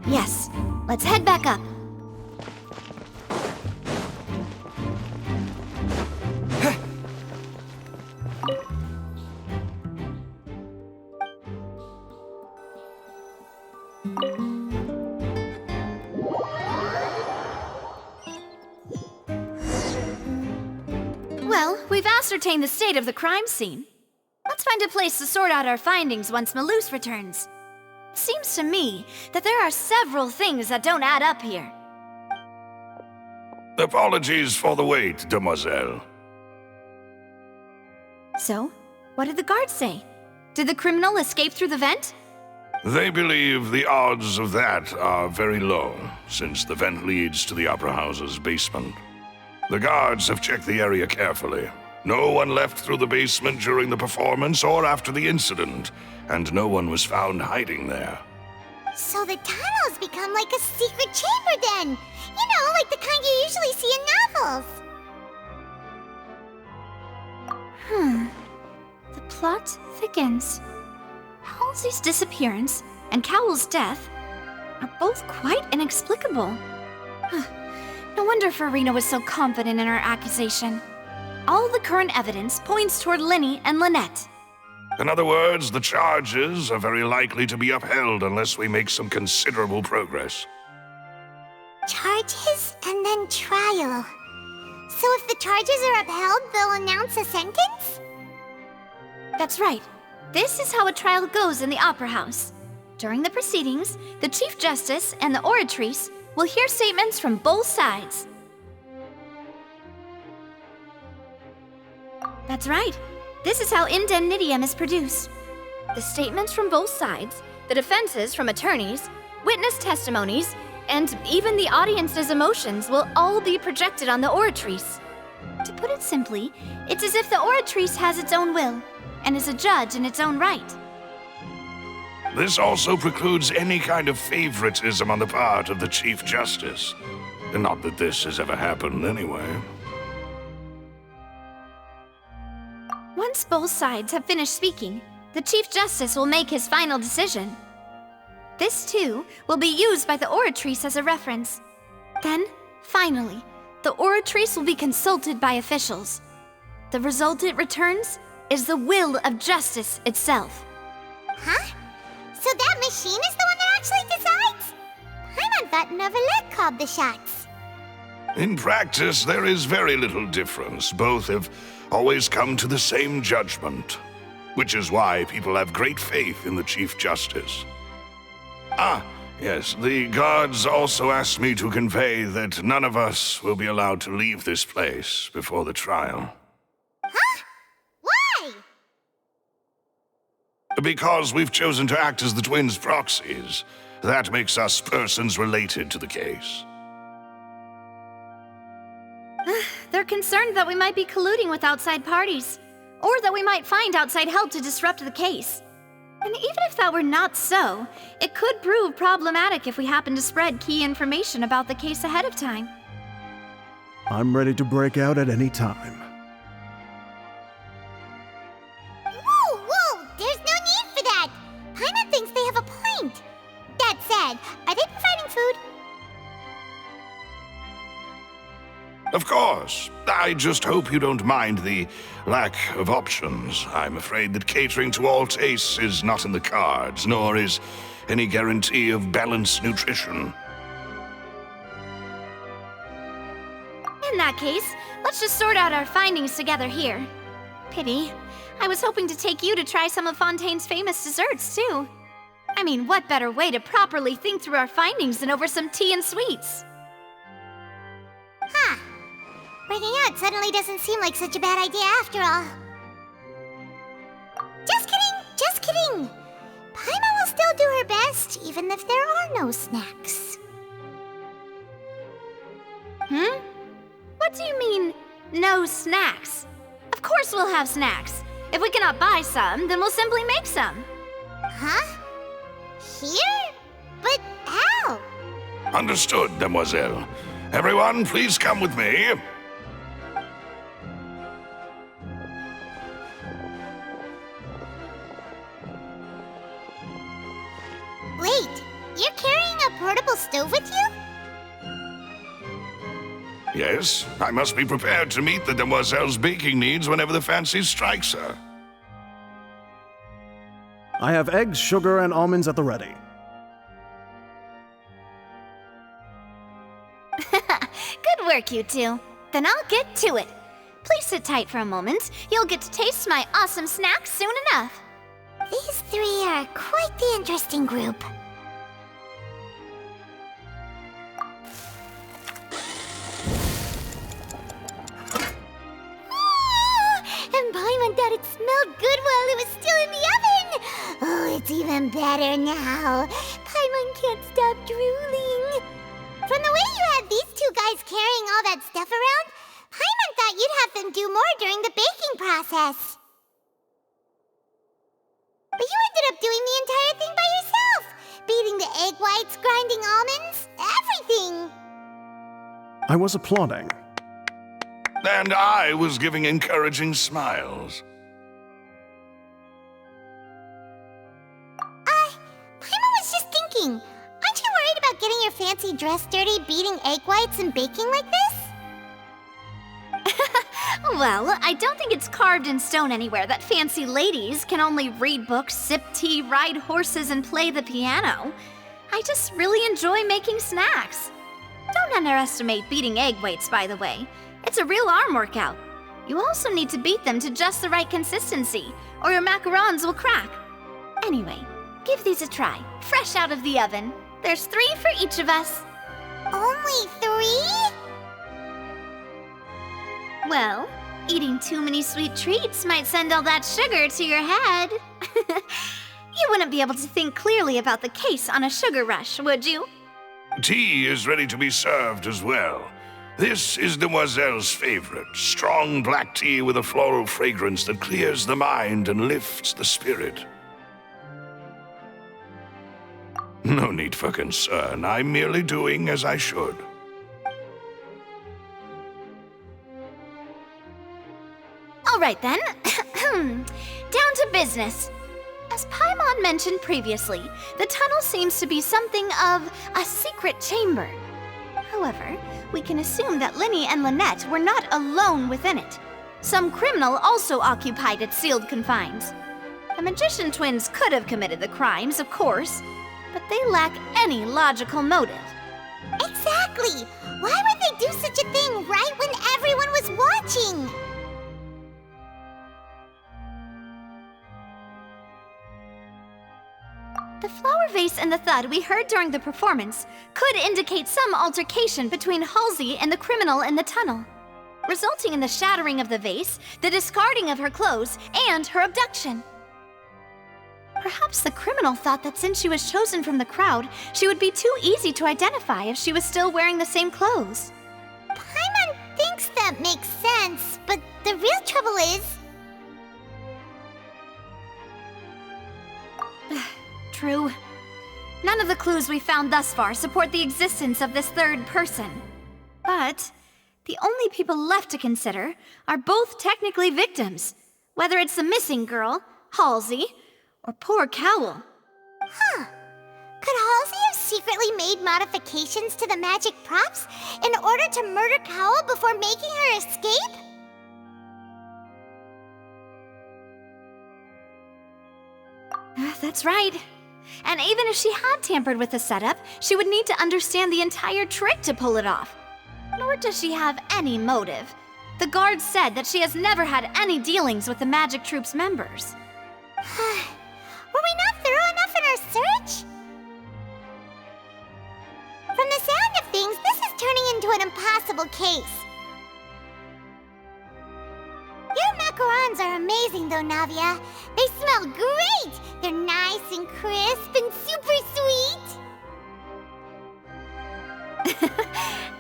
Yes, let's head back up. Well, we've ascertained the state of the crime scene. Let's find a place to sort out our findings once Malus returns. Seems to me that there are several things that don't add up here. Apologies for the wait, demoiselle. So, what did the guards say? Did the criminal escape through the vent? They believe the odds of that are very low, since the vent leads to the Opera House's basement. The guards have checked the area carefully. No one left through the basement during the performance or after the incident, and no one was found hiding there. So the tunnels become like a secret chamber then! You know, like the kind you usually see in novels! The plot thickens. Halsey's disappearance and Cowell's death are both quite inexplicable. No wonder Farina was so confident in her accusation. All the current evidence points toward Linny and Lynette. In other words, the charges are very likely to be upheld unless we make some considerable progress. Charges and then trial. So if the charges are upheld, they'll announce a sentence? That's right. This is how a trial goes in the Opera House. During the proceedings, the Chief Justice and the Oratrice will hear statements from both sides. That's right. This is how indemnitium is produced. The statements from both sides, the defenses from attorneys, witness testimonies, and even the audience's emotions will all be projected on the Oratrice. To put it simply, it's as if the Oratrice has its own will and is a judge in its own right. This also precludes any kind of favoritism on the part of the Chief Justice. Not that this has ever happened anyway. Once both sides have finished speaking, the Chief Justice will make his final decision. This, too, will be used by the Oratrice as a reference. Then, finally, the Oratrice will be consulted by officials. The result it returns is the will of justice itself. Huh? So that machine is the one that actually decides? Paimon thought Novelet called the shots. In practice, there is very little difference. Both have always come to the same judgment, which is why people have great faith in the Chief Justice. Ah, yes, the guards also asked me to convey that none of us will be allowed to leave this place before the trial. Huh? Why? Because we've chosen to act as the twins' proxies. That makes us persons related to the case. They're concerned that we might be colluding with outside parties, or that we might find outside help to disrupt the case. And even if that were not so, it could prove problematic if we happen to spread key information about the case ahead of time. I'm ready to break out at any time. Whoa! There's no need for that! Paimon thinks they have a point. That said, are they providing food? Of course. I just hope you don't mind the lack of options. I'm afraid that catering to all tastes is not in the cards, nor is any guarantee of balanced nutrition. In that case, let's just sort out our findings together here. Pity. I was hoping to take you to try some of Fontaine's famous desserts, too. I mean, what better way to properly think through our findings than over some tea and sweets? Huh. Breaking out suddenly doesn't seem like such a bad idea after all. Just kidding! Paimon will still do her best, even if there are no snacks. What do you mean, no snacks? Of course we'll have snacks. If we cannot buy some, then we'll simply make some. Huh? Here? But how? Understood, Demoiselle. Everyone, please come with me. Wait, you're carrying a portable stove with you? Yes, I must be prepared to meet the Demoiselle's baking needs whenever the fancy strikes her. I have eggs, sugar, and almonds at the ready. Good work, you two. Then I'll get to it. Please sit tight for a moment. You'll get to taste my awesome snacks soon enough. These three are quite the interesting group. And Paimon thought it smelled good while it was still in the oven! Oh, it's even better now. Paimon can't stop drooling. From the way you had these two guys carrying all that stuff around, thought you'd have them do more during the baking process. But you ended up doing the entire thing by yourself. Beating the egg whites, grinding almonds, everything. I was applauding. And I was giving encouraging smiles. Paimon was just thinking, aren't you worried about getting your fancy dress dirty beating egg whites and baking like this? Well, I don't think it's carved in stone anywhere that fancy ladies can only read books, sip tea, ride horses, and play the piano. I just really enjoy making snacks. Don't underestimate beating egg whites, by the way. It's a real arm workout. You also need to beat them to just the right consistency, or your macarons will crack. Anyway, give these a try, fresh out of the oven. There's 3 for each of us. Only 3? Well, eating too many sweet treats might send all that sugar to your head. You wouldn't be able to think clearly about the case on a sugar rush, would you? Tea is ready to be served as well. This is Demoiselle's favorite, strong black tea with a floral fragrance that clears the mind and lifts the spirit. No need for concern. I'm merely doing as I should. All right then. Down to business. As Paimon mentioned previously, the tunnel seems to be something of a secret chamber. However, we can assume that Linny and Lynette were not alone within it. Some criminal also occupied its sealed confines. The magician twins could have committed the crimes, of course, but they lack any logical motive. Exactly! Why would they do such a thing right when everyone was watching? The flower vase and the thud we heard during the performance could indicate some altercation between Halsey and the criminal in the tunnel, resulting in the shattering of the vase, the discarding of her clothes, and her abduction. Perhaps the criminal thought that since she was chosen from the crowd, she would be too easy to identify if she was still wearing the same clothes. Paimon thinks that makes sense, but the real trouble is... True. None of the clues we found thus far support the existence of this third person. But the only people left to consider are both technically victims, whether it's the missing girl, Halsey, or poor Cowl. Huh. Could Halsey have secretly made modifications to the magic props in order to murder Cowl before making her escape? That's right. And even if she had tampered with the setup, she would need to understand the entire trick to pull it off. Nor does she have any motive. The guards said that she has never had any dealings with the magic troop's members. Were we not thorough enough in our search? From the sound of things, this is turning into an impossible case. Your macarons are amazing though, Navia. They smell great! They're nice and crisp and super sweet!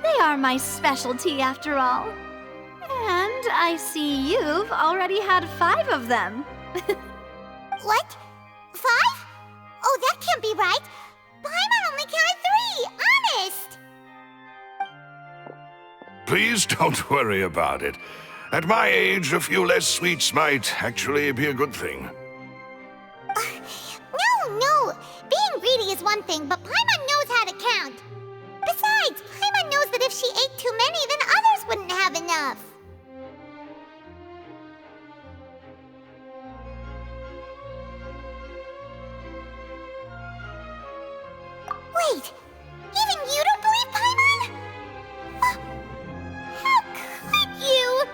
They are my specialty after all. And I see you've already had 5 of them. What? 5? Oh, that can't be right. Paimon only counted 3, honest! Please don't worry about it. At my age, a few less sweets might actually be a good thing. No! Being greedy is one thing, but Paimon knows how to count. Besides, Paimon knows that if she ate too many, then others wouldn't have enough. Wait! Even you don't believe Paimon? How could you?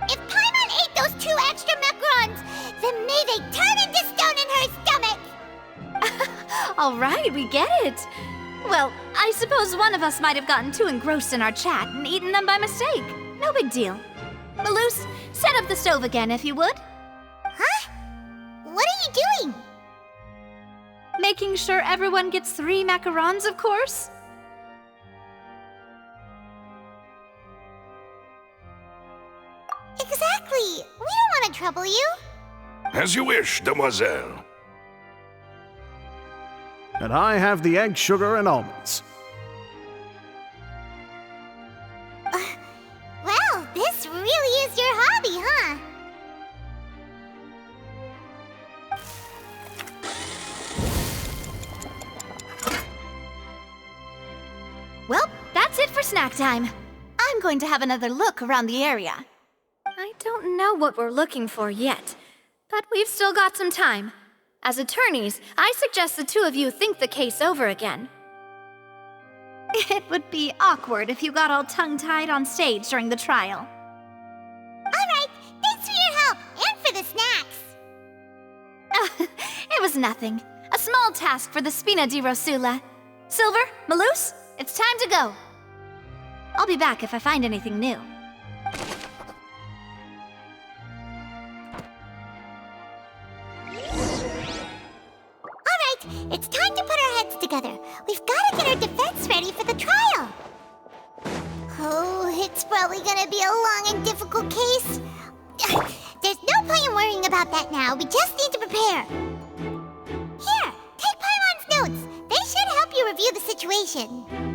If Paimon ate those 2 extra macarons, then may they turn into stone in her stomach! All right, we get it. Well, I suppose one of us might have gotten too engrossed in our chat and eaten them by mistake. No big deal. Maloose, set up the stove again if you would. Huh? What are you doing? Making sure everyone gets 3 macarons, of course. trouble you? As you wish, demoiselle. And I have the egg, sugar, and almonds. Well, this really is your hobby, huh? Well, that's it for snack time. I'm going to have another look around the area. I don't know what we're looking for yet, but we've still got some time. As attorneys, I suggest the two of you think the case over again. It would be awkward if you got all tongue-tied on stage during the trial. All right, thanks for your help and for the snacks. It was nothing. A small task for the Spina di Rosula. Silver, Maloose, it's time to go. I'll be back if I find anything new. All right, it's time to put our heads together. We've got to get our defense ready for the trial. Oh, it's probably gonna be a long and difficult case. There's no point in worrying about that now. We just need to prepare. Here, take Paimon's notes. They should help you review the situation.